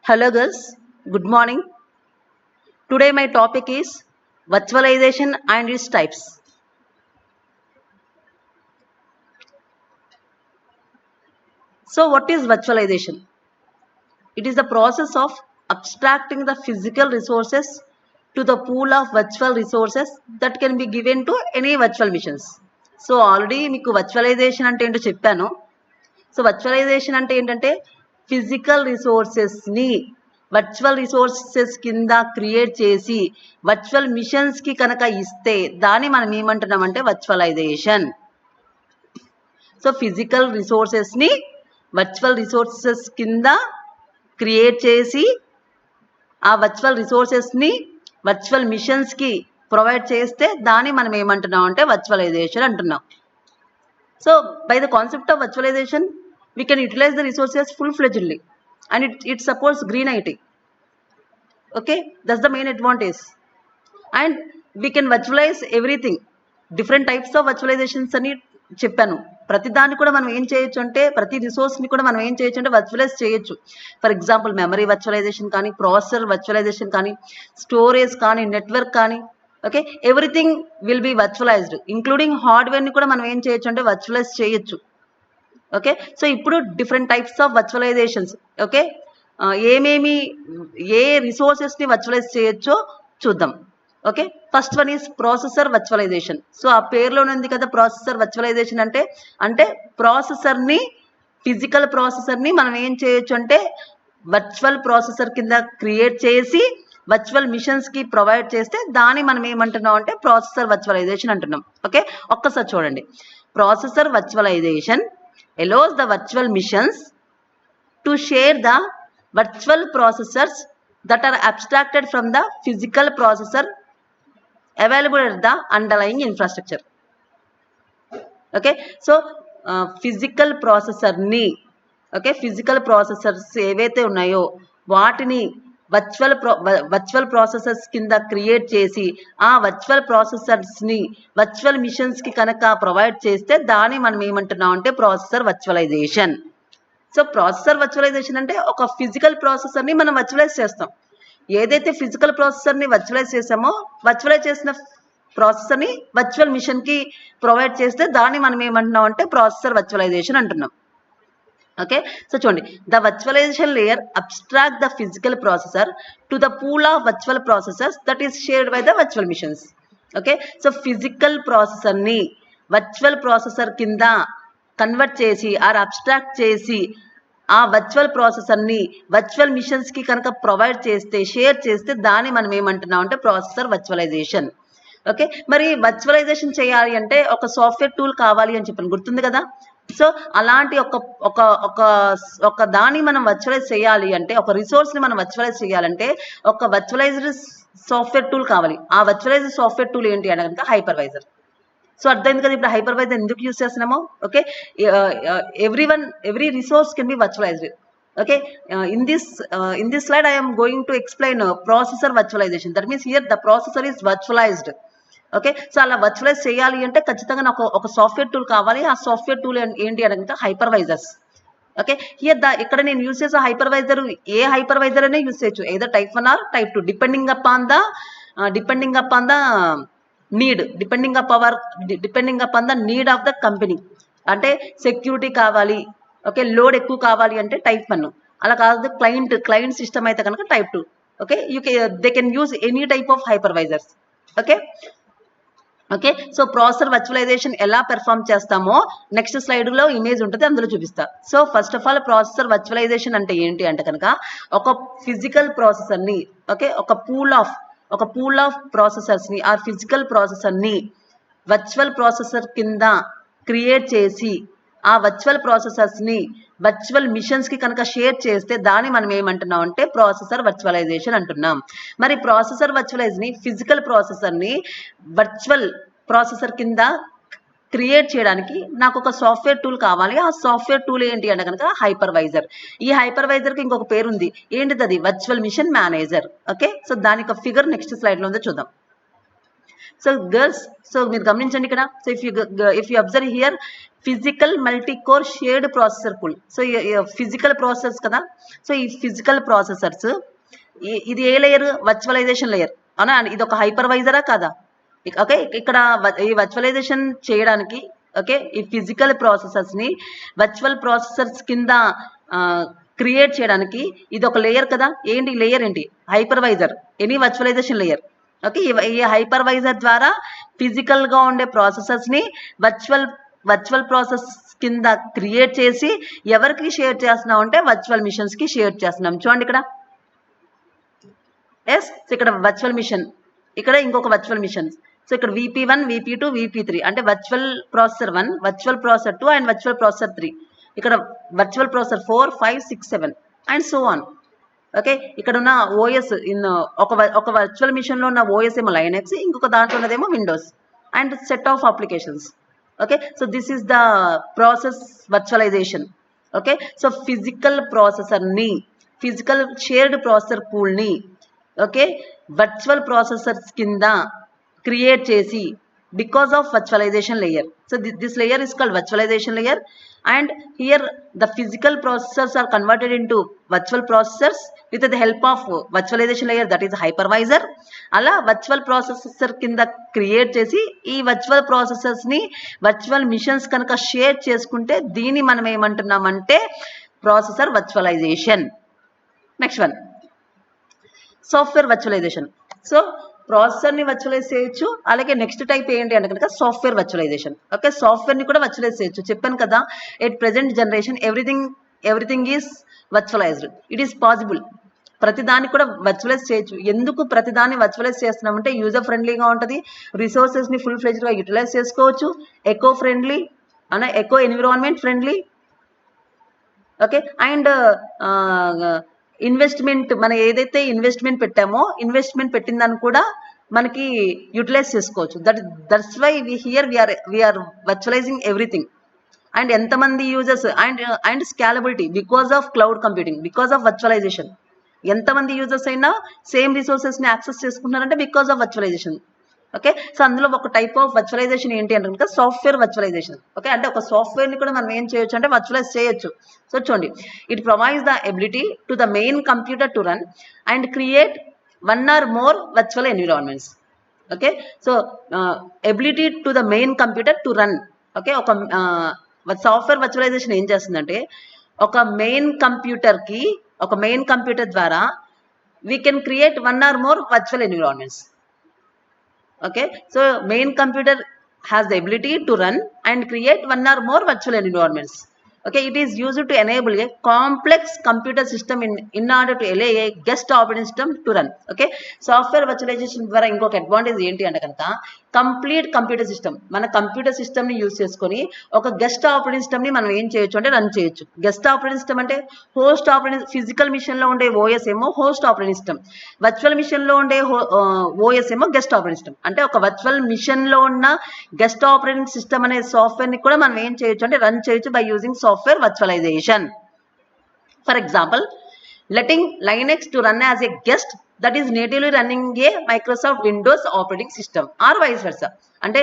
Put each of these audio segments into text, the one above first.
Hello girls, good morning. Today my topic is virtualization and its types. So what is virtualization? It is the process of abstracting the physical resources to the pool of virtual resources that can be given to any virtual machines. So already మీకు virtualization అంటే ఏంటో చెప్పాను. So virtualization అంటే ఏంటంటే physical రిసోర్సెస్ని virtual resources కింద create చేసి virtual మిషన్స్కి కనుక ఇస్తే దాన్ని మనం ఏమంటున్నామంటే వర్చువలైజేషన్. సో ఫిజికల్ రిసోర్సెస్ని వర్చువల్ రిసోర్సెస్ కింద క్రియేట్ చేసి ఆ వర్చువల్ రిసోర్సెస్ని వర్చువల్ మిషన్స్కి ప్రొవైడ్ చేస్తే దాన్ని మనం ఏమంటున్నాం అంటే వర్చువలైజేషన్ అంటున్నాం. So by the concept of virtualization we can utilize the resources full-fledgedly and it supports green IT. Okay, that's the main advantage. And we can virtualize everything. Different types of virtualizations అని చెప్పాను. ప్రతి దాన్ని కూడా మనం ఏం చేయొచ్చు అంటే ప్రతి రిసోర్స్ని కూడా మనం ఏం చేయొచ్చు అంటే వర్చువలైజ్ చేయొచ్చు. ఫర్ ఎగ్జాంపుల్ మెమరీ వర్చువలైజేషన్ కానీ, ప్రాసెసర్ వర్చువలైజేషన్ కానీ, స్టోరేజ్ కానీ, నెట్వర్క్ కానీ. Okay, everything will be virtualized, including హార్డ్వేర్ని కూడా మనం ఏం చేయొచ్చు అంటే వర్చువలైజ్ చేయొచ్చు. ఓకే, సో ఇప్పుడు different types of virtualizations. Okay, ఏమేమి ఏ రిసోర్సెస్ని వర్చువలైజ్ చేయొచ్చో చూద్దాం. Okay, first one is processor virtualization. So ఆ పేరులోనే ఉంది కదా ప్రాసెసర్ వర్చువలైజేషన్ అంటే ప్రాసెసర్ని, ఫిజికల్ ప్రాసెసర్ని మనం ఏం చేయొచ్చు అంటే వర్చువల్ ప్రాసెసర్ కింద క్రియేట్ చేసి వర్చువల్ మిషన్స్కి ప్రొవైడ్ చేస్తే దాన్ని మనం ఏమంటున్నాం అంటే ప్రాసెసర్ వర్చువలైజేషన్ అంటున్నాం. ఓకే, ఒక్కసారి చూడండి. Processor virtualization allows the virtual missions to share the virtual processors that are abstracted from the physical processor available at the underlying infrastructure. Okay, so physical processor ni, okay, physical processors ఏవైతే ఉన్నాయో వాటిని virtual processors కింద create చేసి ఆ virtual ప్రాసెసర్స్ని virtual మిషన్స్కి కనుక provide చేస్తే దాన్ని మనం ఏమంటున్నాం అంటే processor virtualization. So processor virtualization అంటే ఒక ఫిజికల్ ప్రాసెసర్ని మనం వర్చువలైజ్ చేస్తాం. ఏదైతే ఫిజికల్ ప్రాసెసర్ని వర్చువలైజ్ చేసామో వర్చువలైజ్ చేసిన ప్రాసెసర్ని వర్చువల్ మిషన్కి ప్రొవైడ్ చేస్తే దాన్ని మనం ఏమంటున్నాం అంటే ప్రాసెసర్ వర్చువలైజేషన్ అంటున్నాం. ఓకే, సో చూడండి, the virtualization layer abstract the physical processor to the pool of virtual processors that is shared by the virtual machines. Okay, so physical ప్రాసెసర్ని వర్చువల్ ప్రాసెసర్ కింద కన్వర్ట్ చేసి ఆర్ అబ్స్ట్రాక్ట్ చేసి ఆ virtual ప్రాసెసర్ని virtual మిషన్స్కి కనుక provide చేస్తే, share చేస్తే దాన్ని మనం ఏమంటున్నాం అంటే ప్రాసెసర్ వర్చువలైజేషన్. ఓకే, మరి వర్చువలైజేషన్ చేయాలి అంటే ఒక సాఫ్ట్వేర్ టూల్ కావాలి అని చెప్పాను, గుర్తుంది కదా. సో అలాంటి ఒక దాన్ని మనం వర్చువలైజ్ చేయాలి అంటే, ఒక రిసోర్స్ని మనం వర్చువలైజ్ చేయాలంటే ఒక వర్చువలైజ్డ్ సాఫ్ట్వేర్ టూల్ కావాలి. ఆ వర్చువలైజ్డ్ సాఫ్ట్వేర్ టూల్ ఏంటి అంటే కనుక హైపర్వైజర్. సో అర్థమైంది కదా ఇప్పుడు హైపర్వైజర్ ఎందుకు యూజ్ చేస్తున్నామో. Okay, every resource can be virtualised. Okay, in this slide I am going to explain processor virtualization. That means here the processor is virtualized. Okay, so అలా virtualise చేయాలి అంటే ఖచ్చితంగా నాకు ఒక సాఫ్ట్వేర్ టూల్ కావాలి. ఆ సాఫ్ట్వేర్ టూల్ ఏంటి అంటే హైపర్వైజర్స్. ఓకే, హియర్ ఇక్కడ నేను యూజ్ చేసే హైపర్వైజర్ ఏ హైపర్వైజర్ అనే యూజ్ చేయొచ్చు, ఏదో type 1 or type 2 depending upon the need, depending upon the need of the company. అంటే సెక్యూరిటీ కావాలి, ఓకే, లోడ్ ఎక్కువ కావాలి అంటే టైప్ 1. అలా కాదు క్లయింట్ సిస్టమ్ అయితే కనుక type 2. Okay, they can use any type of hypervisors. Okay, so processor virtualization ఎలా పెర్ఫామ్ చేస్తామో నెక్స్ట్ స్లైడ్లో ఇమేజ్ ఉంటుంది, అందులో చూపిస్తా. So first of all processor virtualization అంటే ఏంటి అంటే కనుక ఒక ఫిజికల్ ప్రాసెసర్ని, ఓకే, ఒక పూల్ ఆఫ్ ప్రాసెసర్స్ని ఆ ఫిజికల్ ప్రాసెసర్ని వర్చువల్ ప్రాసెసర్ కింద క్రియేట్ చేసి ఆ వర్చువల్ ప్రాసెసర్స్ని వర్చువల్ మిషన్స్కి కనుక షేర్ చేస్తే దాన్ని మనం ఏమంటున్నాం అంటే ప్రాసెసర్ వర్చువలైజేషన్ అంటున్నాం. మరి ప్రాసెసర్ వర్చువలైజ్ని ఫిజికల్ ప్రాసెసర్ని వర్చువల్ ప్రాసెసర్ కింద క్రియేట్ చేయడానికి నాకు ఒక సాఫ్ట్వేర్ టూల్ కావాలి. ఆ సాఫ్ట్వేర్ టూల్ ఏంటి అంటే కనుక హైపర్వైజర్. ఈ హైపర్వైజర్కి ఇంకొక పేరు ఉంది, ఏంటిది అది virtual machine manager. Okay, so దానికి ఒక ఫిగర్ నెక్స్ట్ స్లైడ్లో ఉందో చూద్దాం. సో గర్ల్స్, సో మీరు గమనించండి ఇక్కడ. So if you observe here, physical multi core shared processor pool. So physical processors కదా. సో ఈ ఫిజికల్ ప్రాసెసర్స్, ఇది ఏ లేయర్? వర్చువలైజేషన్ లేయర్ అవునా. ఇది ఒక హైపర్వైజరా కాదా? ఓకే, ఇక్కడ ఈ వర్చువలైజేషన్ చేయడానికి, ఓకే, ఈ ఫిజికల్ ప్రాసెసర్స్ ని వర్చువల్ ప్రాసెసర్స్ కింద క్రియేట్ చేయడానికి ఇది ఒక లేయర్ కదా. ఏంటి లేయర్? ఏంటి? Hypervisor, any virtualization layer. Okay, ఈ హైపర్వైజర్ ద్వారా ఫిజికల్ గా ఉండే ప్రాసెసర్స్ ని వర్చువల్ ప్రాసెస్ కింద క్రియేట్ చేసి ఎవరికి షేర్ చేస్తున్నాం అంటే వర్చువల్ మిషన్స్ కి షేర్ చేస్తున్నాం. చూడండి ఇక్కడ, ఎస్, ఇక్కడ వర్చువల్ మిషన్, ఇక్కడ ఇంకొక వర్చువల్ మిషన్. సో ఇక్కడ VP1, VP2, VP3 అంటే virtual processor 1, virtual processor 2 and virtual processor 3. ఇక్కడ virtual processor 4, 5, 6, 7 and so on. Okay, ఇక్కడ ఉన్న ఓఎస్ ఒక వర్చువల్ మిషన్ లో ఉన్న ఓఎస్ ఏమో లైనెక్స్, ఇంకొక దాంట్లో ఉన్నదేమో Windows and set of applications. Okay, so this is the process virtualization. Okay, so physical processor ని, ఫిజికల్ షేర్డ్ ప్రాసెసర్ పూల్ ని, ఓకే, వర్చువల్ ప్రాసెసర్స్ కింద క్రియేట్ చేసి because of virtualization layer. So this layer is called virtualization layer, and here the physical processors are converted into virtual processors with the help of virtualization layer, that is hypervisor. అలా virtual processor కింద create చేసి ఈ virtual processors ని virtual machines కనుక share చేసుకుంటే దీన్ని మనం ఏమంటున్నామంటే processor virtualization. Next one, software virtualization. So processor ని వర్చువలైజ్ చేయొచ్చు, అలాగే నెక్స్ట్ టైప్ ఏంటి అంటే కనుక సాఫ్ట్వేర్ వర్చువలైజేషన్. ఓకే, సాఫ్ట్వేర్ ని కూడా వర్చువలైజ్ చేయొచ్చు. చెప్పాను కదా, at present generation everything is virtualised. It is possible. ప్రతిదాన్ని కూడా వర్చువలైజ్ చేయొచ్చు. ఎందుకు ప్రతిదాన్ని వర్చువలైజ్ చేస్తున్నామంటే యూజర్ ఫ్రెండ్లీగా ఉంటుంది, రిసోర్సెస్ ని ఫుల్ ఫ్లెజ్డ్ గా యూటిలైజ్ చేసుకోవచ్చు, ఎకో ఫ్రెండ్లీ అనే eco environment friendly. Okay, and investment, మనం ఏదైతే ఇన్వెస్ట్మెంట్ పెట్టామో ఇన్వెస్ట్మెంట్ పెట్టిన దాన్ని కూడా మనకి యూటిలైజ్ చేసుకోవచ్చు. That's why we're virtualizing everything. And ఎంతమంది users and scalability because of cloud computing, because of virtualization. ఎంతమంది యూజర్స్ అయినా సేమ్ రిసోర్సెస్ ని యాక్సెస్ చేసుకుంటున్నారంటే because of virtualization. Okay, so అందులో ఒక టైప్ ఆఫ్ వర్చువలైజేషన్ ఏంటి అంటే కనుక సాఫ్ట్వేర్ వర్చువలైజేషన్. ఓకే, అంటే ఒక సాఫ్ట్వేర్ ని కూడా మనం ఏం చేయొచ్చు అంటే వర్చువలైజ్ చేయొచ్చు. సో చూడండి, it provides the ability to the main computer to run and create one or more virtual environments. Okay, so ability to the main computer to run. Okay, ఒక సాఫ్ట్వేర్ వర్చువలైజేషన్ ఏం చేస్తుందంటే ఒక main computer ద్వారా we can create one or more virtual environments. Okay, so main computer has the ability to run and create one or more virtual environments. Okay, it is used to enable a complex computer system in order to allow a guest operating system to run. Okay, software virtualization ద్వారా ఇంకొక advantage ఏంటి అంటే కనుక complete computer system, మన computer system ని use చేసుకొని ఒక guest operating system ని మనం ఏం చేయొచ్చు అంటే రన్ చేయొచ్చు. గెస్ట్ ఆపరేటింగ్ సిస్టమ్ అంటే హోస్ట్ ఆపరేటింగ్, ఫిజికల్ మిషన్ లో ఉండే ఓఎస్ ఏమో host operating system, virtual machine లో ఉండే ఓఎస్ ఏమో గెస్ట్ ఆపరేటింగ్ సిస్టమ్. అంటే ఒక వర్చువల్ మిషన్ లో ఉన్న గెస్ట్ ఆపరేటింగ్ సిస్టమ్ అనే సాఫ్ట్వేర్ ని కూడా మనం ఏం చేయొచ్చు అంటే రన్ చేయొచ్చు by using software virtualization. For example, letting Linux to run as a guest that is natively running a Microsoft Windows operating system or vice versa. అంటే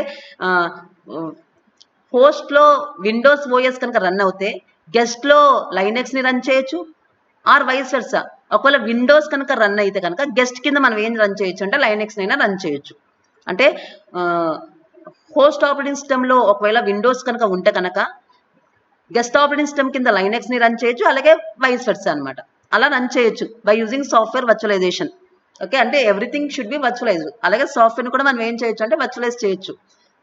హోస్ట్ లో విండోస్ ఓఎస్ కనుక రన్ అవుతే గెస్ట్ లో Linux ని run చేయొచ్చు, are vice versa. ఒకవేళ Windows కనుక run అయితే కనుక గెస్ట్ కింద మనం ఏం రన్ చేయొచ్చు అంటే లైనెక్స్ నైనా రన్ చేయొచ్చు. అంటే హోస్ట్ ఆపరేటింగ్ సిస్టమ్ లో ఒకవేళ విండోస్ కనుక ఉంటే కనుక గెస్ట్ ఆపరేటింగ్ సిస్టమ్ కింద లైనెక్స్ ని రన్ చేయొచ్చు, అలాగే వైస్ వర్సా అనమాట. అలా రన్ చేయొచ్చు by using software virtualization. Okay, అంటే ఎవ్రీథింగ్ షుడ్ బి వర్చువలైజ్డ్. అలాగే సాఫ్ట్వేర్ ని కూడా మనం ఏం చేయొచ్చు అంటే వర్చువలైజ్ చేయొచ్చు.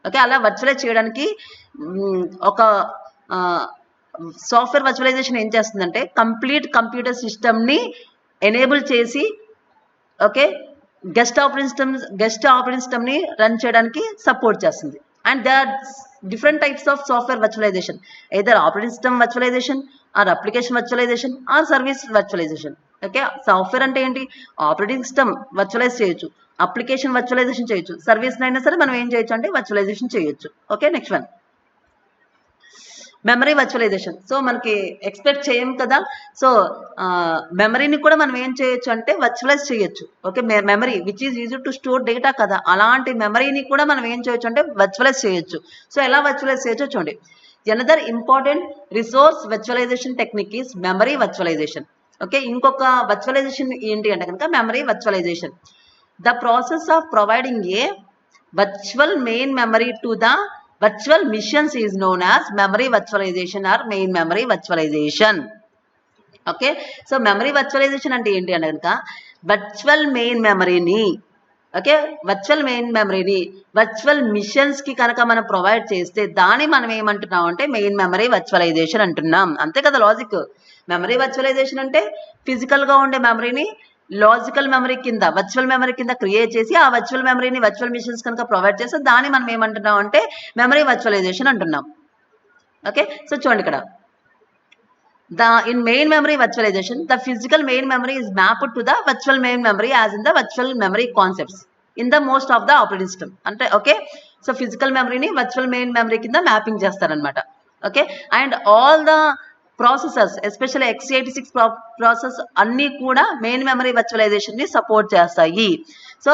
ఓకే, అలా వర్చువలైజ్ చేయడానికి ఒక సాఫ్ట్వేర్ వర్చువలైజేషన్ ఏం చేస్తుందంటే కంప్లీట్ కంప్యూటర్ సిస్టమ్ ని ఎనేబుల్ చేసి ఓకే గెస్ట్ ఆపరేటింగ్ సిస్టమ్ ని రన్ చేయడానికి సపోర్ట్ చేస్తుంది. And they are different types of software virtualization, either operating system virtualization or application virtualization or service virtualization. Okay, software అంటే ఏంటి? Operating system virtualize చేయొచ్చు, application virtualization చేయొచ్చు, service అయినా సరే మనం ఏం చేయొచ్చు అంటే వర్చువలైజేషన్ చేయొచ్చు. Okay, next one, memory virtualization. So మనకి ఎక్స్పెక్ట్ చేయం కదా. సో మెమరీని కూడా మనం ఏం చేయొచ్చు అంటే వర్చువలైజ్ చేయొచ్చు. Okay, memory which is used to store data కదా, అలాంటి మెమరీని కూడా మనం ఏం చేయొచ్చు అంటే వర్చువలైజ్ చేయొచ్చు. సో ఎలా వర్చువలైజ్ చేయొచ్చో చూడండి. Another important resource virtualization technique is memory virtualization. Okay, ఇంకొక వర్చువలైజేషన్ ఏంటి అంటే కనుక memory virtualization. The process of providing a virtual main memory to the virtual machines is known as memory virtualization or main memory virtualization. Okay, so memory virtualization అంటే ఏంటి అంటే కనుక virtual main మెమరీని, okay, virtual main మెమరీని virtual మిషన్స్కి కనుక మనం provide చేస్తే దాన్ని మనం ఏమంటున్నాం అంటే మెయిన్ మెమరీ వర్చువలైజేషన్ అంటున్నాం. అంతే కదా లాజిక్. మెమరీ వర్చువలైజేషన్ అంటే ఫిజికల్గా ఉండే మెమరీని లాజికల్ మెమరీ కింద వర్చువల్ మెమరీ కింద క్రియేట్ చేసి ఆ వర్చువల్ మెమరీని వర్చువల్ మిషన్స్ కనుక ప్రొవైడ్ చేస్తే దాన్ని మనం ఏమంటున్నాం అంటే మెమరీ వర్చువలైజేషన్ అంటున్నాం. ఓకే, సో చూడండి ఇక్కడ in main memory virtualization the physical main memory is mapped to the virtual main memory as in the virtual memory concepts in the most of the operating system. అంటే okay, so physical మెమరీని virtual main memory కింద mapping చేస్తారనమాట. Okay, and all the processors especially x86 process అన్నీ కూడా main memory వర్చువలైజేషన్ని support చేస్తాయి. So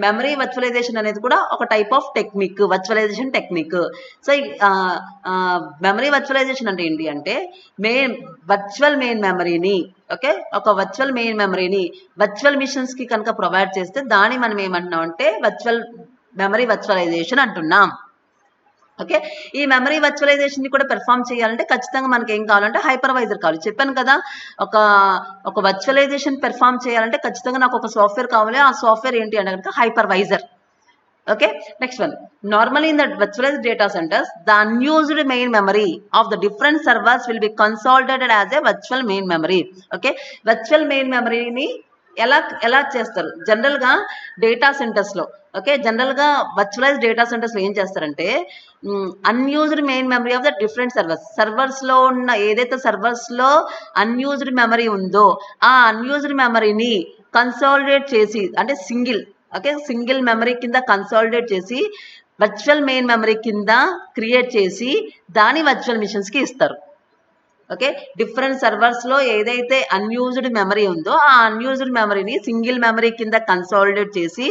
memory virtualization అనేది కూడా ఒక type of technique, virtualization technique. So memory virtualization అంటే ఏంటి అంటే వర్చువల్ మెయిన్ మెమరీని, ఓకే, ఒక వర్చువల్ మెయిన్ మెమరీని వర్చువల్ మిషన్స్కి కనుక ప్రొవైడ్ చేస్తే దాన్ని మనం ఏమంటున్నాం అంటే వర్చువల్ మెమరీ వర్చువలైజేషన్ అంటున్నాం. ఓకే, ఈ మెమరీ వర్చువలైజేషన్ ని కూడా పెర్ఫామ్ చేయాలంటే ఖచ్చితంగా మనకి ఏం కావాలంటే హైపర్వైజర్ కావాలి. చెప్పాను కదా, ఒక వర్చువలైజేషన్ పెర్ఫామ్ చేయాలంటే ఖచ్చితంగా నాకు ఒక సాఫ్ట్వేర్ కావాలి. ఆ సాఫ్ట్వేర్ ఏంటి అంటే కనుక hypervisor. Okay, next one. Normally in the virtualised data centres the unused main memory of the different servers will be consolidated as a virtual main memory. Okay, virtual main మెమరీని ఎలా చేస్తారు జనరల్గా data సెంటర్స్లో. Okay, జనరల్గా virtualise data సెంటర్స్లో ఏం చేస్తారంటే unused main memory of the different సర్వర్స్లో ఉన్న ఏదైతే సర్వర్స్లో అన్యూజ్డ్ మెమరీ ఉందో ఆ అన్యూజ్డ్ మెమరీని కన్సాలిడేట్ చేసి అంటే సింగిల్ మెమరీ కింద కన్సాలిడేట్ చేసి వర్చువల్ మెయిన్ మెమరీ కింద క్రియేట్ చేసి దాని వర్చువల్ మిషన్స్కి ఇస్తారు. ఓకే, డిఫరెంట్ సర్వర్స్లో ఏదైతే అన్యూజ్డ్ మెమరీ ఉందో ఆ అన్యూజ్డ్ మెమరీని సింగిల్ మెమరీ కింద కన్సాలిడేట్ చేసి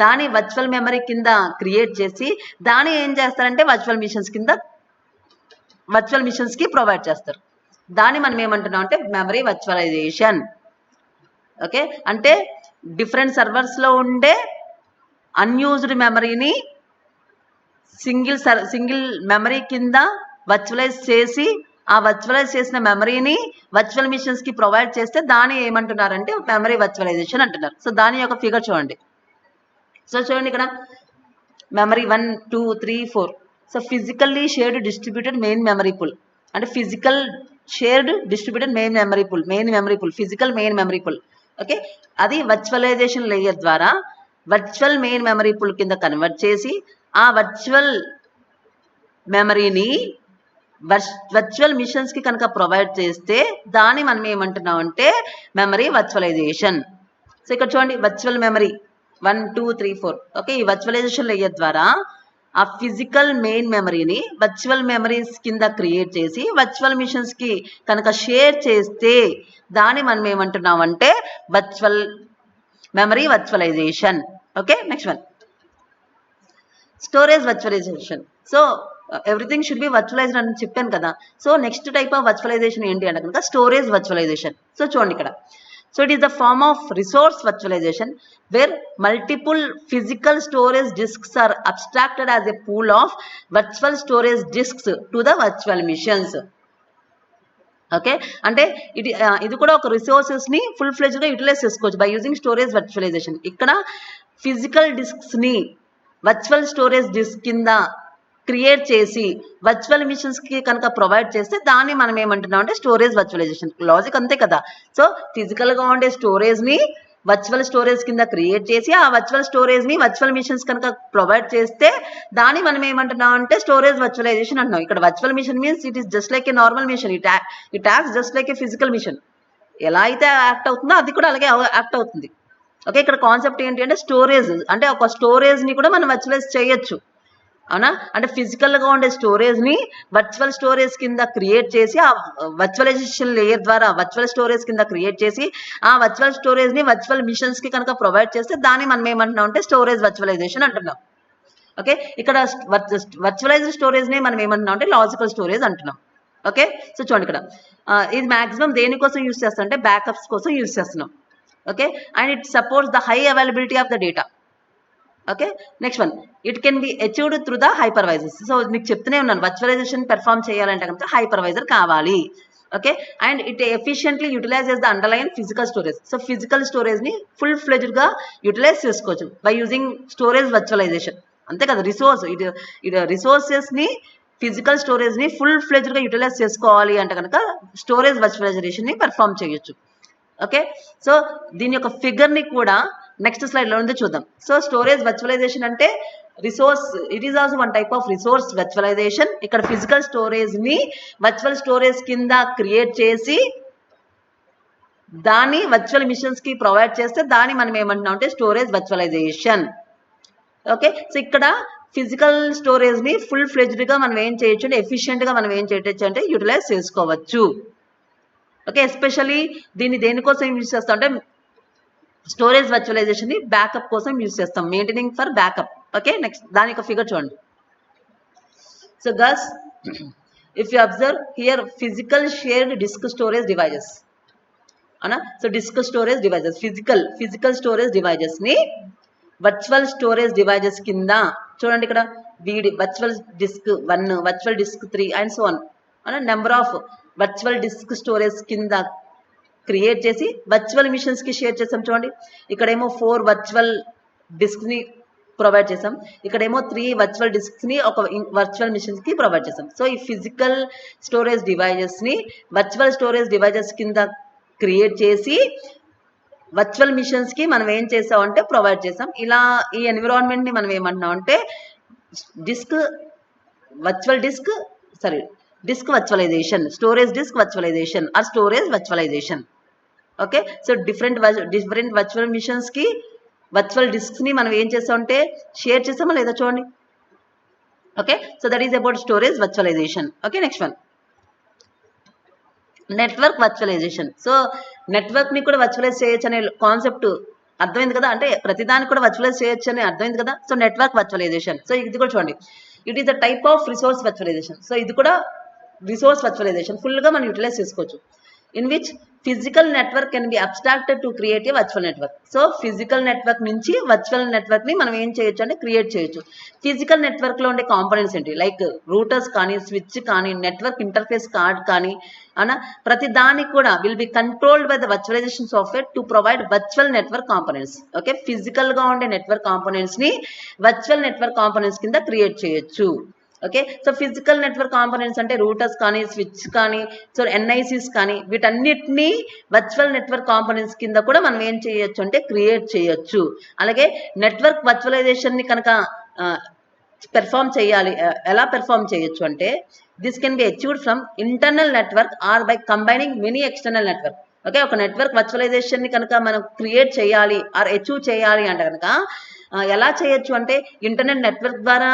దాని వర్చువల్ మెమరీ కింద క్రియేట్ చేసి దాన్ని ఏం చేస్తారంటే వర్చువల్ మిషన్స్కి ప్రొవైడ్ చేస్తారు. దాన్ని మనం ఏమంటున్నాం అంటే మెమరీ వర్చువలైజేషన్. ఓకే, అంటే డిఫరెంట్ సర్వర్స్లో ఉండే అన్యూజ్డ్ మెమరీని సింగిల్ మెమరీ కింద వర్చువలైజ్ చేసి ఆ వర్చువలైజ్ చేసిన మెమరీని వర్చువల్ మిషన్స్కి ప్రొవైడ్ చేస్తే దాన్ని ఏమంటున్నారంటే మెమరీ వర్చువలైజేషన్ అంటున్నారు. సో దాని యొక్క ఫిగర్ చూడండి. సో చూడండి ఇక్కడ memory 1 2 3 4. So physically shared distributed main memory pool అంటే physical shared distributed main memory pool physical main memory pool. Okay, అది వర్చువలైజేషన్ లేయర్ ద్వారా వర్చువల్ మెయిన్ మెమరీ పూల్ కింద కన్వర్ట్ చేసి ఆ వర్చువల్ మెమరీని వర్చువల్ మిషన్స్కి కనుక ప్రొవైడ్ చేస్తే దాన్ని మనం ఏమంటున్నాం అంటే మెమరీ వర్చువలైజేషన్. సో ఇక్కడ చూడండి వర్చువల్ మెమరీ 1 2 3 4. ఓకే, ఈ వర్చువలైజేషన్ లేయర్ ద్వారా ఆ ఫిజికల్ మెయిన్ మెమరీని వర్చువల్ మెమరీస్ కింద క్రియేట్ చేసి వర్చువల్ మిషన్స్కి కనుక షేర్ చేస్తే దాన్ని మనం ఏమంటున్నాం అంటే memory virtualization. Okay, next one storage virtualization. So everything should be virtualized అని చెప్పాను కదా. So next type of virtualization ఏంటి అంటే కనుక స్టోరేజ్ వర్చువలైజేషన్. సో చూడండి ఇక్కడ. So it is the form of resource virtualization wear multiple physical storage disks are abstracted as a pool of virtual storage disks to the virtual machines. Okay, అంటే ఇది కూడా ఒక రిసోర్సెస్ని ఫుల్ ఫ్లెజ్డ్గా utilize చేసుకోవచ్చు by using storage virtualization. ఇక్కడ physical డిస్క్స్ని virtual storage disk కింద క్రియేట్ చేసి వర్చువల్ మిషన్స్కి కనుక ప్రొవైడ్ చేస్తే దాన్ని మనం ఏమంటున్నాం అంటే స్టోరేజ్ వర్చువలైజేషన్. లాజిక్ అంతే కదా. సో ఫిజికల్గా ఉండే స్టోరేజ్ని వర్చువల్ స్టోరేజ్ కింద క్రియేట్ చేసి ఆ వర్చువల్ స్టోరేజ్ని వర్చువల్ మిషన్స్ కనుక ప్రొవైడ్ చేస్తే దాన్ని మనం ఏమంటున్నాం అంటే స్టోరేజ్ వర్చువలైజేషన్ అంటున్నాం. ఇక్కడ virtual machine means it is just like a normal machine. It acts just like a physical machine. ఎలా అయితే యాక్ట్ అవుతుందో అది కూడా అలాగే యాక్ట్ అవుతుంది. ఓకే, ఇక్కడ కాన్సెప్ట్ ఏంటి అంటే స్టోరేజ్ అంటే ఒక స్టోరేజ్ని కూడా మనం వర్చువలైజ్ చేయొచ్చు. అవునా? అంటే ఫిజికల్గా ఉండే స్టోరేజ్ని వర్చువల్ స్టోరేజ్ కింద క్రియేట్ చేసి ఆ వర్చువలైజేషన్ లేయర్ ద్వారా వర్చువల్ స్టోరేజ్ కింద క్రియేట్ చేసి ఆ వర్చువల్ స్టోరేజ్ని వర్చువల్ మిషన్స్కి కనుక ప్రొవైడ్ చేస్తే దాన్ని మనం ఏమంటున్నాం అంటే స్టోరేజ్ వర్చువలైజేషన్ అంటున్నాం. ఓకే, ఇక్కడ వర్చువలైజ్డ్ స్టోరేజ్ని మనం ఏమంటున్నాం అంటే లాజికల్ స్టోరేజ్ అంటున్నాం. ఓకే, సో చూడండి ఇక్కడ ఇది మాక్సిమం దేనికోసం యూస్ చేస్తాం అంటే బ్యాకప్స్ కోసం యూస్ చేస్తున్నాం. Okay, and it supports the high availability of the data. Okay, next one, it can be achieved through the hypervisors. So మీకు చెప్తూనే ఉన్నాను, వర్చువలైజేషన్ పెర్ఫామ్ చేయాలంటే కనుక హైపర్వైజర్ కావాలి. Okay, and it efficiently utilizes the underline physical storage. So physical స్టోరేజ్ని full ఫ్లెజ్డ్గా utilize చేసుకోవచ్చు by using storage virtualization. అంతే కదా, ఇది రిసోర్సెస్ని ఫిజికల్ స్టోరేజ్ని ఫుల్ ఫ్లెజ్డ్గా యూటిలైజ్ చేసుకోవాలి అంటే కనుక స్టోరేజ్ వర్చువలైజేషన్ని పెర్ఫామ్ చేయొచ్చు. ఓకే, సో దీని యొక్క ఫిగర్ని కూడా నెక్స్ట్ స్లైడ్లో ఉంది చూద్దాం. సో స్టోరేజ్ వర్చువలైజేషన్ అంటే resource, it is also one type of resource virtualization. ఇక్కడ ఫిజికల్ స్టోరేజ్ని వర్చువల్ స్టోరేజ్ కింద క్రియేట్ చేసి దాన్ని వర్చువల్ మిషన్స్కి ప్రొవైడ్ చేస్తే దాన్ని మనం ఏమంటున్నాం అంటే స్టోరేజ్ వర్చువలైజేషన్. ఓకే, సో ఇక్కడ ఫిజికల్ స్టోరేజ్ని ఫుల్ ఫ్లెజ్డ్గా మనం ఏం చేయొచ్చు అంటే ఎఫిషియెంట్గా మనం ఏం చేయొచ్చు అంటే యూటిలైజ్ చేసుకోవచ్చు. ఓకే, ఎస్పెషల్లీ దీన్ని దేనికోసం యూజ్ చేస్తాం అంటే స్టోరేజ్ వర్చువలైజేషన్ని బ్యాకప్ కోసం యూజ్ చేస్తాం, maintaining for backup. Okay, next దాని యొక్క ఫిగర్ చూడండి. So girls, if you observe here physical shared disk storage devices అవునా. So disk storage devices, physical storage డివైజెస్ని వర్చువల్ స్టోరేజ్ డివైజెస్ కింద చూడండి. ఇక్కడ virtual disk 1, virtual disk 3 and so on అన్న number of virtual disk storage కింద create చేసి virtual మిషన్స్కి share చేసాం. చూడండి, ఇక్కడేమో 4 వర్చువల్ డిస్క్ని ప్రొవైడ్ చేసాం, ఇక్కడేమో 3 వర్చువల్ డిస్క్ని ఒక వర్చువల్ మిషన్స్కి ప్రొవైడ్ చేసాం. సో ఈ ఫిజికల్ స్టోరేజ్ డివైజెస్ని వర్చువల్ స్టోరేజ్ డివైజెస్ కింద క్రియేట్ చేసి వర్చువల్ మిషన్స్కి మనం ఏం చేసామంటే ప్రొవైడ్ చేసాం. ఇలా ఈ ఎన్విరాన్మెంట్ని మనం ఏమంటున్నాం అంటే disk virtualization, storage disk virtualization or storage virtualization. Okay, so different virtual మిషన్స్కి వర్చువల్ డిస్క్ని మనం ఏం చేసామంటే షేర్ చేసామా లేదా చూడండి. Okay, so that is about storage virtualization. Okay, next one, network virtualization. So నెట్వర్క్ని కూడా వర్చువలైజ్ చేయొచ్చు అనే కాన్సెప్ట్ అర్థమైంది కదా, అంటే ప్రతిదానికి కూడా వర్చువలైజ్ చేయొచ్చు అని అర్థమైంది కదా. సో నెట్వర్క్ వర్చువలైజేషన్, సో ఇది కూడా చూడండి, it is the type of resource virtualization. So ఇది కూడా రిసోర్స్ వర్చువలైజేషన్ ఫుల్గా మనం యూటిలైజ్ చేసుకోవచ్చు. In which physical network can be abstracted to create a virtual network. So physical network నుంచి వర్చువల్ నెట్వర్క్ని మనం ఏం చేయొచ్చు అంటే క్రియేట్ చేయొచ్చు. ఫిజికల్ నెట్వర్క్లో ఉండే కాంపోనెంట్స్ ఏంటి, లైక్ రూటర్స్ కానీ, స్విచ్ కానీ, నెట్వర్క్ ఇంటర్ఫేస్ కార్డ్ కానీ అన్న ప్రతి దానికి కూడా will be controlled by the virtualization software to provide virtual network components. Okay, ఫిజికల్గా ఉండే నెట్వర్క్ కాంపోనెంట్స్ని వర్చువల్ నెట్వర్క్ కాంపోనెంట్స్ కింద క్రియేట్ చేయొచ్చు. Okay, so physical network components అంటే రూటర్స్ కానీ, స్విచ్ కానీ, సో ఎన్ఐసిస్ కానీ వీటన్నిటినీ వర్చువల్ నెట్వర్క్ కాంపోనెంట్స్ కింద కూడా మనం ఏం చేయొచ్చు అంటే క్రియేట్ చేయొచ్చు. అలాగే నెట్వర్క్ వర్చువలైజేషన్ని కనుక పెర్ఫామ్ చేయాలి, ఎలా పెర్ఫామ్ చేయొచ్చు అంటే this can be achieved from internal network or by combining many external network. Okay, ఒక నెట్వర్క్ వర్చువలైజేషన్ని కనుక మనం క్రియేట్ చేయాలి ఆర్ అచీవ్ చేయాలి అంటే కనుక ఎలా చేయొచ్చు అంటే ఇంటర్నెట్ నెట్వర్క్ ద్వారా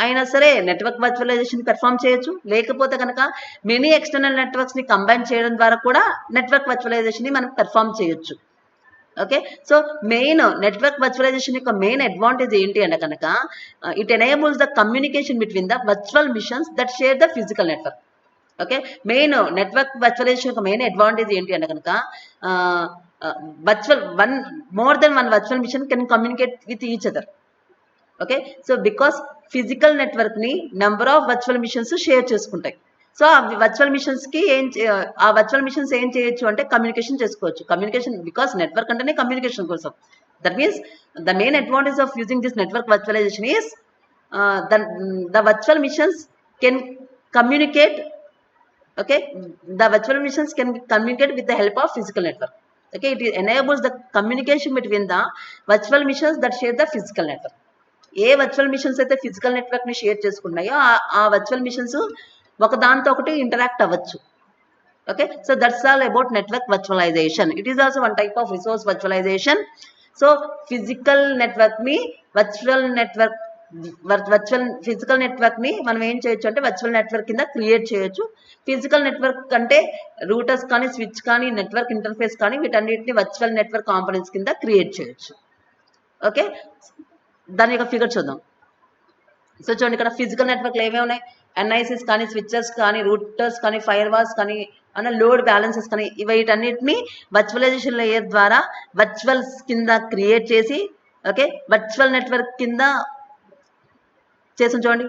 అయినా సరే నెట్వర్క్ వర్చువలైజేషన్ పెర్ఫామ్ చేయొచ్చు, లేకపోతే కనుక మెనీ ఎక్స్టర్నల్ నెట్వర్క్స్ని కంబైన్ చేయడం ద్వారా కూడా నెట్వర్క్ వర్చువలైజేషన్ని మనం పెర్ఫామ్ చేయొచ్చు. Okay, so main network virtualization యొక్క మెయిన్ అడ్వాంటేజ్ ఏంటి అంటే కనుక it enables the communication between the virtual machines that share the physical network. Okay, main network virtualization యొక్క మెయిన్ అడ్వాంటేజ్ ఏంటి అంటే కనుక more than one virtual mission can communicate with each other. Okay, so because physical network ni number of virtual missions share చేసుకుంటాయి. So ఆ virtual మిషన్స్కి ఆ virtual machines ఏం చేయొచ్చు అంటే కమ్యూనికేషన్ చేసుకోవచ్చు. కమ్యూనికేషన్ బికాస్ నెట్వర్క్ అంటేనే కమ్యూనికేషన్ కోసం. That means the main advantage of using this network virtualization is the virtual machines can communicate. Okay, the virtual missions can communicate with the help of physical network. Okay, it enables the communication between the virtual missions that share the physical network. ఏ virtual machines అయితే physical నెట్వర్క్ని share చేసుకున్నాయో ఆ virtual machines ఒకదాంతో ఒకటి interact అవ్వచ్చు. Okay, so that's all about network virtualization. It is also one type of resource virtualization. So physical నెట్వర్క్ని virtual network virtual physical network ని మనం ఏం చేయొచ్చు అంటే వర్చువల్ నెట్వర్క్ కింద క్రియేట్ చేయొచ్చు. ఫిజికల్ నెట్వర్క్ అంటే రూటర్స్ కానీ స్విచ్ కానీ నెట్వర్క్ ఇంటర్ఫేస్ కానీ వీటన్నిటిని వర్చువల్ నెట్వర్క్ కాంపోనెంట్స్ కింద క్రియేట్ చేయొచ్చు. ఓకే, దాని యొక్క ఫిగర్ చూద్దాం. సో చూడండి, ఇక్కడ ఫిజికల్ నెట్వర్క్లు ఏమేమి ఉన్నాయి, ఎన్ఐసిస్ కానీ స్విచెస్ కానీ రూటర్స్ కానీ ఫైర్ వాల్స్ కానీ అన్న లోడ్ బ్యాలెన్సెస్ కానీ వీటన్నిటిని వర్చువలైజేషన్ లేయర్ ద్వారా వర్చువల్స్ కింద క్రియేట్ చేసి ఓకే వర్చువల్ నెట్వర్క్ కింద చేసాం. చూడండి,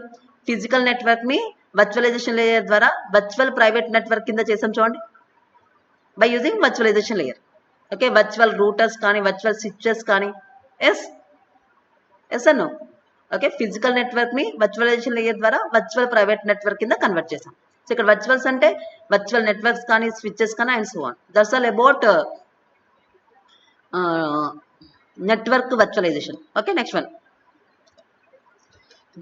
ఫిజికల్ నెట్వర్క్ ని వర్చువలైజేషన్ లేయర్ ద్వారా వర్చువల్ ప్రైవేట్ నెట్వర్క్ కింద చేసాం. చూడండి, by using virtualization layer. Okay, virtual routers కానీ వర్చువల్ స్విచెస్ కానీ ఎస్ అన్నో. ఓకే, ఫిజికల్ నెట్వర్క్ ని వర్చువలైజేషన్ లేయర్ ద్వారా వర్చువల్ ప్రైవేట్ నెట్వర్క్ కింద కన్వర్ట్ చేసాం. సో ఇక్కడ వర్చువల్స్ అంటే వర్చువల్ నెట్వర్క్స్ కానీ స్విచెస్ కానీ and so on. That's all about network virtualization. Okay, next one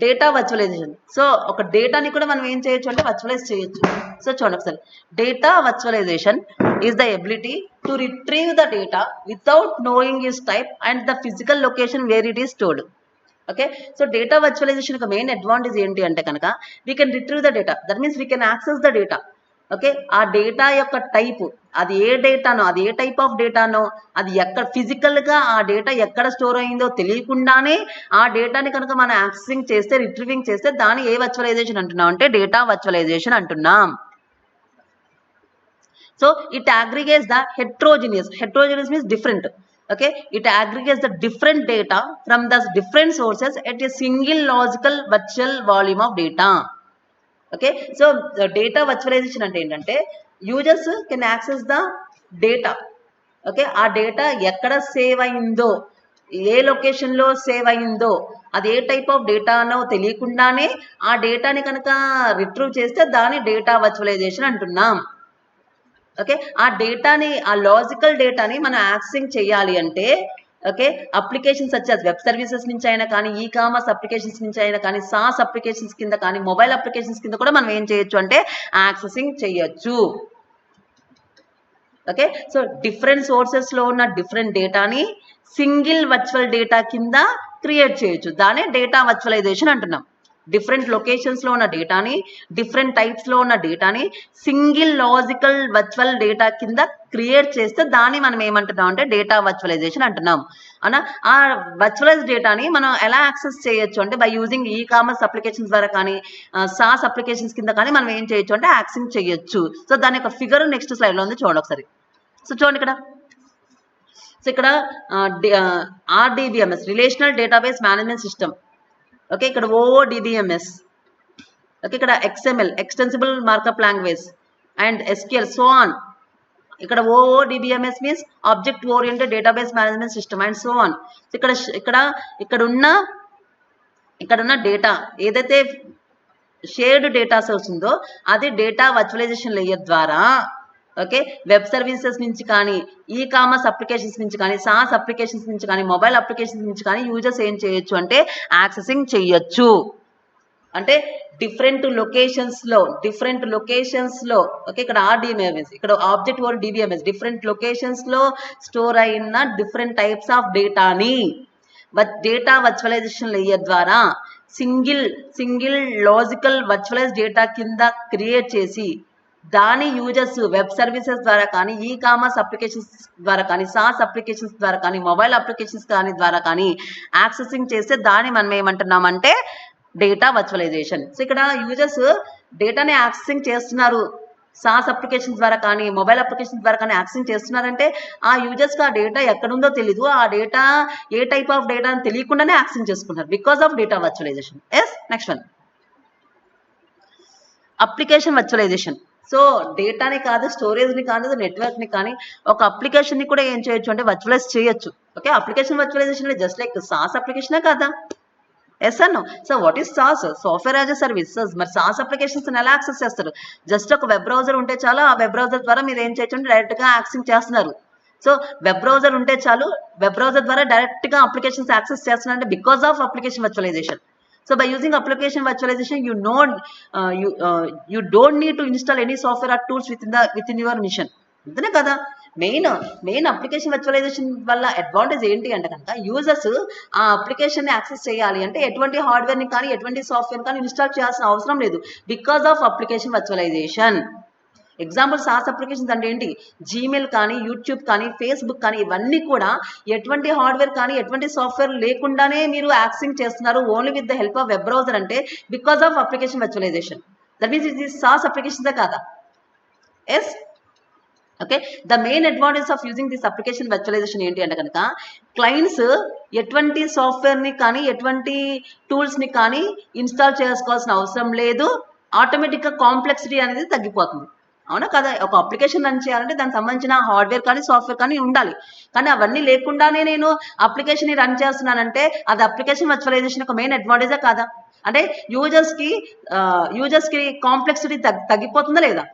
data virtualization. So ఒక డేటాని కూడా మనం ఏం చేయొచ్చు అంటే వర్చువలైజ్ చేయొచ్చు. సో చూడండి ఒకసారి, data virtualization is the ability to retrieve the data without knowing its type and the physical location where it is stored. Okay, so data virtualization యొక్క మెయిన్ అడ్వాంటేజ్ ఏంటి అంటే కనుక we can retrieve the data, that means we can access the data. Okay, ఆ data యొక్క type, అది ఏ డేటానో, అది ఏ type of డేటానో, అది ఎక్కడ ఫిజికల్గా ఆ డేటా ఎక్కడ స్టోర్ అయిందో తెలియకుండానే ఆ డేటాని కనుక మనం యాక్సెసింగ్ చేస్తే రిట్రీవింగ్ చేస్తే దాన్ని ఏ వర్చువలైజేషన్ అంటున్నాం అంటే డేటా వర్చువలైజేషన్ అంటున్నాం. So it aggregates the heterogeneous means different. Okay, it aggregates the different data from the different sources at a single logical virtual volume of data. Okay, so the data virtualization అంటే ఏంటంటే users can access the data. Okay, ఆ data ఎక్కడ save అయిందో, ఏ లొకేషన్లో save అయిందో, అది ఏ type of డేటానో తెలియకుండానే ఆ డేటాని కనుక రిట్రీవ్ చేస్తే దాన్ని డేటా వర్చువలైజేషన్ అంటున్నాం. ఓకే, ఆ డేటాని, ఆ లాజికల్ డేటాని మనం యాక్సెసింగ్ చేయాలి అంటే okay applications such as web services నుంచి అయినా కానీ, ఈ కామర్స్ అప్లికేషన్స్ నుంచి అయినా కానీ, సాస్ అప్లికేషన్స్ కింద కానీ, మొబైల్ అప్లికేషన్స్ కింద కూడా మనం ఏం చేయొచ్చు అంటే యాక్సెసింగ్ చేయొచ్చు. ఓకే, సో డిఫరెంట్ సోర్సెస్లో ఉన్న డిఫరెంట్ డేటాని సింగిల్ వర్చువల్ డేటా కింద క్రియేట్ చేయొచ్చు. దానే డేటా వర్చువలైజేషన్ అంటున్నాం. డిఫరెంట్ లొకేషన్స్లో ఉన్న డేటాని, డిఫరెంట్ టైప్స్లో ఉన్న డేటాని సింగిల్ లాజికల్ వర్చువల్ డేటా కింద క్రియేట్ చేస్తే దాన్ని మనం ఏమంటున్నాం అంటే డేటా వర్చువలైజేషన్ అంటున్నాం. అన్న ఆ వర్చువలైజ్ డేటాని మనం ఎలా యాక్సెస్ చేయొచ్చు అంటే by using e commerce applications ద్వారా కానీ, సాస్ అప్లికేషన్స్ కింద కానీ మనం ఏం చేయొచ్చు అంటే యాక్సెస్ చేయొచ్చు. సో దాని యొక్క ఫిగర్ నెక్స్ట్ స్లైడ్లో ఉంది, చూడండి ఒకసారి. సో చూడండి ఇక్కడ, సో ఇక్కడ RDBMS relational database management system. Okay, ఇక్కడ OODBMS. ఓకే, ఇక్కడ XML extensible markup language and SQL so on. ఇక్కడ OODBMS means object oriented database management system and so on. ఇక్కడ ఉన్న డేటా ఏదైతే షేర్డ్ డేటా సోర్స్ ఉందో అది data virtualization layer ద్వారా okay web services నుంచి కానీ, ఈ కామర్స్ అప్లికేషన్స్ నుంచి కానీ, సాస్ అప్లికేషన్స్ నుంచి కానీ, మొబైల్ అప్లికేషన్స్ నుంచి కానీ యూజర్స్ ఏం చేయొచ్చు అంటే యాక్సెసింగ్ చేయొచ్చు. అంటే డిఫరెంట్ లొకేషన్స్లో ఓకే ఇక్కడ RDBMS, ఇక్కడ ఆబ్జెక్ట్ ఓర్ DBMS డిఫరెంట్ లొకేషన్స్లో స్టోర్ అయిన డిఫరెంట్ టైప్స్ ఆఫ్ డేటాని డేటా వర్చువలైజేషన్ లేయర్ ద్వారా సింగిల్ లాజికల్ వర్చువలైజ్ డేటా కింద క్రియేట్ చేసి దాని యూజర్స్ వెబ్ సర్వీసెస్ ద్వారా కానీ, ఈ కామర్స్ అప్లికేషన్స్ ద్వారా కానీ, సాస్ అప్లికేషన్స్ ద్వారా కానీ, మొబైల్ అప్లికేషన్స్ ద్వారా కానీ యాక్సెసింగ్ చేస్తే దాన్ని మనం ఏమంటున్నామంటే డేటా వర్చువలైజేషన్. సో ఇక్కడ యూజర్స్ డేటాని యాక్సెసింగ్ చేస్తున్నారు, సాస్ అప్లికేషన్స్ ద్వారా కానీ, మొబైల్ అప్లికేషన్స్ ద్వారా కానీ యాక్సెసింగ్ చేస్తున్నారంటే ఆ యూజర్స్కి ఆ డేటా ఎక్కడుందో తెలీదు, ఆ డేటా ఏ టైప్ ఆఫ్ డేటా అని తెలియకుండానే యాక్సెసింగ్ చేసుకుంటారు because of data virtualization. Next one application virtualization. So డేటాని కాదు, స్టోరేజ్ని కాదు, నెట్వర్క్ని కానీ ఒక అప్లికేషన్ని కూడా ఏం చేయొచ్చు అంటే వర్చువలైజ్ చేయొచ్చు. Okay, application virtualization just like SaaS అప్లికేషనే కదా. ఎస్ అన్నో. So what is SaaS? Software as a service. మరి సాస్ అప్లికేషన్స్ ఎలా యాక్సెస్ చేస్తారు? జస్ట్ ఒక వెబ్ బ్రౌజర్ ఉంటే చాలు, ఆ వెబ్ బ్రౌజర్ ద్వారా మీరు ఏం చేయొచ్చు అంటే డైరెక్ట్గా యాక్సెస్ చేస్తున్నారు. సో వెబ్ బ్రౌజర్ ఉంటే చాలు, వెబ్ బ్రౌజర్ ద్వారా డైరెక్ట్గా అప్లికేషన్స్ యాక్సెస్ చేస్తున్నారు అంటే because of application virtualization. So by using application virtualization, you don't need to install any software or tools within your machine. అంతేనే కదా. మెయిన్ అప్లికేషన్ వర్చువలైజేషన్ వల్ల advantage ఏంటి అంటే కనుక యూజర్స్ ఆ అప్లికేషన్ యాక్సెస్ చేయాలి అంటే ఎటువంటి హార్డ్వేర్ని కానీ ఎటువంటి సాఫ్ట్వేర్ కానీ ఇన్స్టాల్ చేయాల్సిన అవసరం లేదు, because of application virtualization. Example SaaS applications అంటే ఏంటి, జీమెయిల్ కానీ యూట్యూబ్ కానీ ఫేస్బుక్ కానీ ఇవన్నీ కూడా ఎటువంటి హార్డ్వేర్ కానీ ఎటువంటి సాఫ్ట్వేర్ లేకుండానే మీరు యాక్సెస్ చేస్తున్నారు only with the help of web browser అంటే because of application virtualization. That means ఇది సాస్ అప్లికేషన్సే కాదా? Yes. Okay, the main advantage of using this application virtualization ఏంటి అంటే కనుక క్లయింట్స్ ఎటువంటి సాఫ్ట్వేర్ని కానీ ఎటువంటి టూల్స్ని కానీ ఇన్స్టాల్ చేసుకోవాల్సిన అవసరం లేదు, ఆటోమేటిక్గా కాంప్లెక్సిటీ అనేది తగ్గిపోతుంది. అవునా కదా? ఒక అప్లికేషన్ రన్ చేయాలంటే దానికి సంబంధించిన హార్డ్వేర్ కానీ సాఫ్ట్వేర్ కానీ ఉండాలి, కానీ అవన్నీ లేకుండానే నేను అప్లికేషన్ని రన్ చేస్తున్నానంటే అది అప్లికేషన్ వర్చువలైజేషన్ ఒక మెయిన్ అడ్వాంటేజే కాదా? అంటే యూజర్స్కి కాంప్లెక్సిటీ తగ్గిపోతుందా లేదా?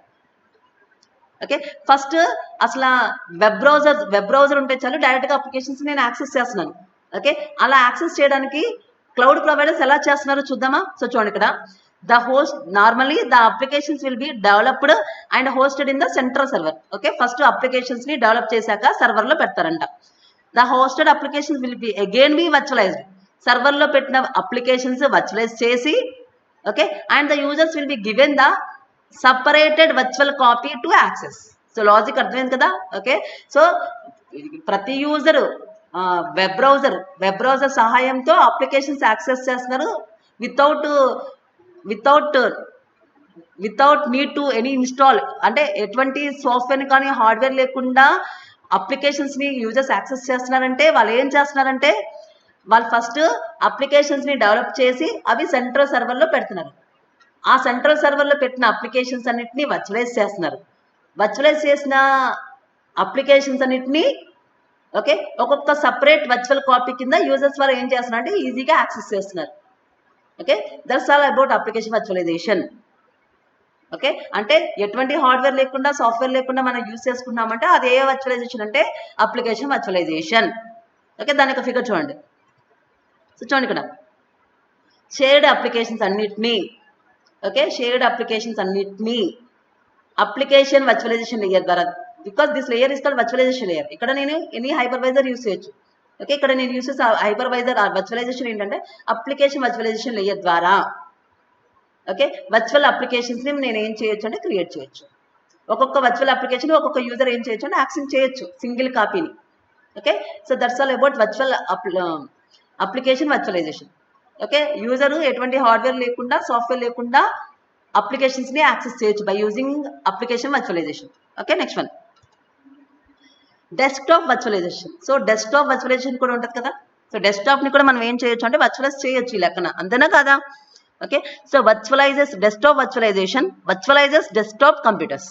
ఓకే, ఫస్ట్ అసలు వెబ్ బ్రౌజర్ ఉంటే చాలు డైరెక్ట్గా అప్లికేషన్స్ నేను యాక్సెస్ చేస్తున్నాను. ఓకే, అలా యాక్సెస్ చేయడానికి క్లౌడ్ ప్రొవైడర్స్ ఎలా చేస్తున్నారో చూద్దామా? సో చూడండి ఇక్కడ, normally the applications will be developed and hosted in the central server. Okay, first applications ని డెవలప్ చేశాక సర్వర్లో పెడతారంట. The hosted applications will be again be virtualized. సర్వర్లో పెట్టిన అప్లికేషన్స్ వర్చువలైజ్ చేసి, okay, and the users will be given the separated virtual copy to access. So logic అర్థమైంది కదా? Okay, so ప్రతి యూజర్ వెబ్ బ్రౌజర్ సహాయంతో అప్లికేషన్స్ యాక్సెస్ చేస్తున్నారు without need to any install. అంటే ఎటువంటి సాఫ్ట్వేర్ కానీ హార్డ్వేర్ లేకుండా అప్లికేషన్స్ని యూజర్స్ యాక్సెస్ చేస్తున్నారంటే వాళ్ళు ఏం చేస్తున్నారంటే వాళ్ళు ఫస్ట్ అప్లికేషన్స్ని డెవలప్ చేసి అవి సెంట్రల్ సర్వర్లో పెడుతున్నారు. ఆ సెంట్రల్ సర్వర్లో పెట్టిన అప్లికేషన్స్ అన్నిటిని వర్చువలైజ్ చేస్తున్నారు. వర్చువలైజ్ చేసిన అప్లికేషన్స్ అన్నిటిని ఓకే ఒక్కొక్క సపరేట్ వర్చువల్ కాపీ కింద యూజర్స్ వాళ్ళు ఏం చేస్తున్నారు అంటే ఈజీగా యాక్సెస్ చేస్తున్నారు. Okay, that's all about application virtualization. Okay, అంటే ఎటువంటి హార్డ్వేర్ లేకుండా సాఫ్ట్వేర్ లేకుండా మనం యూజ్ చేసుకున్నామంటే అది ఏ వర్చువలైజేషన్ అంటే అప్లికేషన్ వర్చువలైజేషన్. ఓకే, దాని యొక్క ఫిగర్ చూడండి. సో చూడండి ఇక్కడ, షేర్డ్ అప్లికేషన్స్ అన్నిటినీ అప్లికేషన్ వర్చువలైజేషన్ లేయర్ ద్వారా, because this layer is called virtualization layer. ఇక్కడ నేను ఎనీ హైపర్వైజర్ యూస్ చేయొచ్చు. ఓకే, ఇక్కడ నేను యూస్ చేసే హైపర్వైజర్ వర్చువలైజేషన్ ఏంటంటే అప్లికేషన్ వర్చువలైజేషన్ లేయర్ ద్వారా ఓకే వర్చువల్ అప్లికేషన్స్ని నేను ఏం చేయొచ్చు అంటే క్రియేట్ చేయొచ్చు. ఒక్కొక్క వర్చువల్ అప్లికేషన్ ఒక్కొక్క యూజర్ ఏం చేయొచ్చు అంటే యాక్సెస్ చేయొచ్చు సింగిల్ కాపీని. Okay, so that's all about virtual application virtualization. Okay, user ఎటువంటి హార్డ్వేర్ లేకుండా సాఫ్ట్వేర్ లేకుండా అప్లికేషన్స్ని యాక్సెస్ చేయొచ్చు by using application virtualization. Okay, next one desktop virtualization. So desktop virtualization కూడా ఉంటుంది కదా. సో డెస్క్టాప్ని కూడా మనం ఏం చేయొచ్చు అంటే వర్చువలైజ్ చేయొచ్చు ఈ లెక్కన, అంతేనా కదా? Okay, so desktop virtualizes desktop computers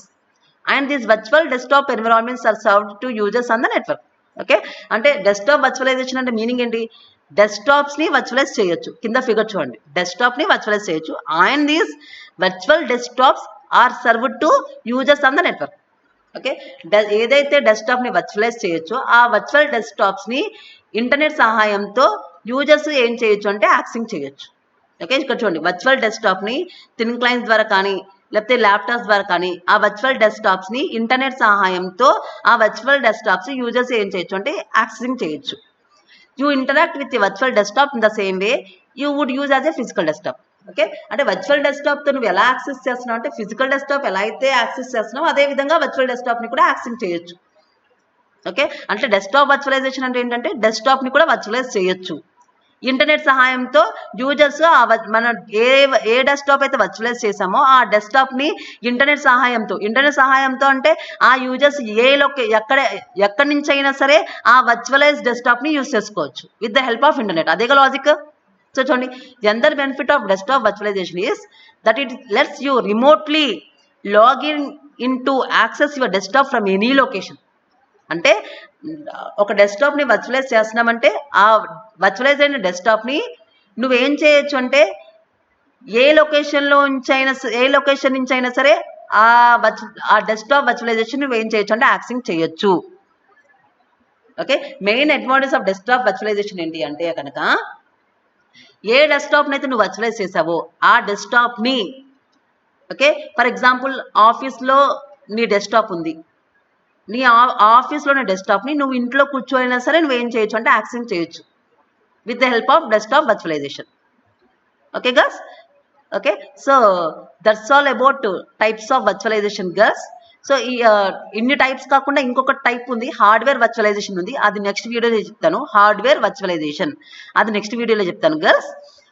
and these virtual desktop environments are served to users on the network. Okay, అంటే డెస్క్టాప్ వర్చువలైజేషన్ అంటే మీనింగ్ ఏంటి? డెస్క్టాప్స్ని వర్చువలైజ్ చేయొచ్చు. కింద ఫిగర్ చూడండి, డెస్క్టాప్ని వర్చువలైజ్ చేయొచ్చు and these virtual desktops are served to users on the network. Okay, ఏదైతే డెస్క్టాప్ని వర్చువలైజ్ చేయొచ్చో ఆ వర్చువల్ డెస్క్టాప్స్ని ఇంటర్నెట్ సహాయంతో యూజర్స్ ఏం చేయొచ్చు అంటే యాక్సెస్ చేయొచ్చు. ఓకే, ఇక్కడ చూడండి, వర్చువల్ డెస్క్టాప్ని థిన్ క్లయింట్స్ ద్వారా కానీ లేకపోతే ల్యాప్టాప్స్ ద్వారా కానీ ఆ వర్చువల్ డెస్క్టాప్స్ని ఇంటర్నెట్ సహాయంతో ఆ వర్చువల్ డెస్క్టాప్స్ యూజర్స్ ఏం చేయొచ్చు అంటే యాక్సెసింగ్ చేయొచ్చు. You interact with virtual desktop in the same way you would use as a physical desktop. Okay, అంటే వర్చువల్ డెస్క్టాప్తో నువ్వు ఎలా యాక్సెస్ చేస్తున్నావు అంటే ఫిజికల్ డెస్క్టాప్ ఎలా అయితే యాక్సెస్ చేస్తున్నావు అదే విధంగా వర్చువల్ డెస్క్టాప్ని కూడా యాక్సెస్ చేయొచ్చు. ఓకే, అంటే డెస్క్టాప్ వర్చువలైజేషన్ అంటే ఏంటంటే డెస్క్టాప్ని కూడా వర్చువలైజ్ చేయొచ్చు ఇంటర్నెట్ సహాయంతో. యూజర్స్ మనం ఏ డెస్క్టాప్ అయితే వర్చువలైజ్ చేసామో ఆ డెస్క్టాప్ని ఇంటర్నెట్ సహాయంతో అంటే ఆ యూజర్స్ ఎక్కడి నుంచి అయినా సరే ఆ వర్చువలైజ్ డెస్క్టాప్ని యూజ్ చేసుకోవచ్చు with the help of internet. అదేగా లాజిక్. సో చూడండి, the other benefit of desktop virtualization is that it lets you remotely login in to access your desktop from any location. అంటే ఒక డెస్క్టాప్ని వర్చువలైజ్ చేస్తున్నామంటే ఆ virtualise అయిన డెస్క్టాప్ని నువ్వేం చేయొచ్చు అంటే ఏ లొకేషన్ నుంచి అయినా సరే ఆ డెస్క్టాప్ వర్చువలైజేషన్ నువ్వేం చేయొచ్చు అంటే యాక్సెస్ చేయొచ్చు. Okay, main advantage of desktop virtualization ఏంటి అంటే కనుక ఏ డెస్క్టాప్ని అయితే నువ్వు వర్చువలైజ్ చేసావో ఆ డెస్క్టాప్ని ఓకే ఫర్ ఎగ్జాంపుల్ ఆఫీస్లో నీ డెస్క్టాప్ ఉంది. నీ ఆఫీస్లోని డెస్క్టాప్ని నువ్వు ఇంట్లో కూర్చోయినా సరే నువ్వు ఏం చేయొచ్చు అంటే యాక్సెస్ చేయొచ్చు with the help of desktop virtualization. Okay girls? Okay, so that's all about types of virtualization girls. So ఈ ఇన్ని టైప్స్ కాకుండా ఇంకొక టైప్ ఉంది, హార్డ్వేర్ వర్చువలైజేషన్ ఉంది. అది నెక్స్ట్ వీడియోలో చెప్తాను. హార్డ్వేర్ వర్చువలైజేషన్ అది నెక్స్ట్ వీడియోలో చెప్తాను గర్ల్స్.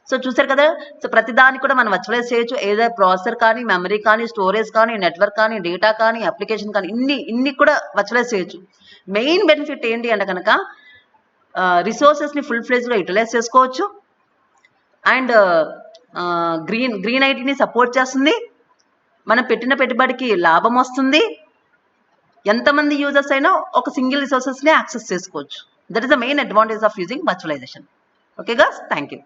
సో చూసారు కదా, సో ప్రతిదాన్ని కూడా మనం వర్చువలైజ్ చేయొచ్చు. ఏదైనా ప్రాసెసర్ కానీ, మెమరీ కానీ, స్టోరేజ్ కానీ, నెట్వర్క్ కానీ, డేటా కానీ, అప్లికేషన్ కానీ, ఇన్ని కూడా వర్చువలైజ్ చేయొచ్చు. మెయిన్ బెనిఫిట్ ఏంటి అంటే కనుక రిసోర్సెస్ని ఫుల్ ఫ్లెజ్గా యూటిలైజ్ చేసుకోవచ్చు. అండ్ గ్రీన్ ఐటీని సపోర్ట్ చేస్తుంది. మనం పెట్టిన పెట్టుబడికి లాభం వస్తుంది. ఎంతమంది యూజర్స్ అయినా ఒక సింగిల్ రిసోర్సెస్ని యాక్సెస్ చేసుకోవచ్చు. That is the main advantage of using virtualization. Okay girls, thank you.